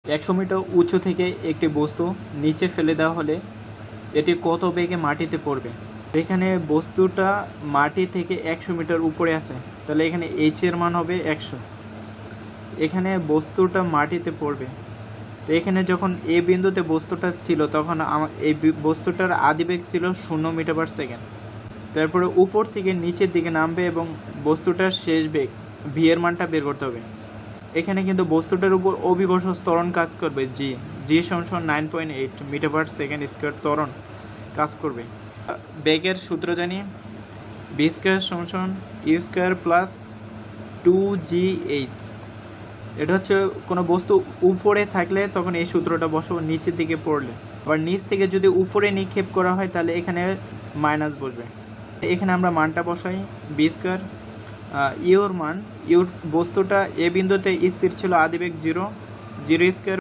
100 metre উঁচু থেকে একটি বস্তু নিচে ফেলে দেওয়া হলে এটি কত বেগে মাটিতে পড়বে। এখানে বস্তুটা মাটি থেকে 100 মিটার উপরে আছে, তাহলে এখানে এইচ এর মান হবে 100। এখানে বস্তুটা মাটিতে পড়বে, তো এখানে যখন এ বিন্দুতে বস্তুটা ছিল তখন এই বস্তুটার আদিবেগ ছিল 0 মিটার পার সেকেন্ড। তারপরে উপর থেকে নিচের দিকে নামবে এবং বস্তুটার শেষ বেগ ভি এর মানটা বের করতে হবে। এখানে কিন্তু বস্তুটার উপর অভিকর্ষ ত্বরণ কাজ করবে, জি সমান 9.8 মিটার পার সেকেন্ড স্কোয়ার ত্বরণ কাজ করবে। বেগের সূত্র জানি, বি স্কোয়ার সমান ইউ স্কোয়ার প্লাস 2gh। এটা হচ্ছে কোনো বস্তু উপরে থাকলে তখন এই সূত্রটা বসাবো, নিচের দিকে পড়লে আবার নিচ থেকে যদি উপরে নিক্ষেপ করা হয় তাহলে এখানে মাইনাস বসবে। এখানে আমরা মানটা বসাই, বি স্কোয়ার ইউর মান, ইউর বস্তুটা এ বিন্দুতে স্থির ছিল, আদিবেগ 0 স্কোয়ার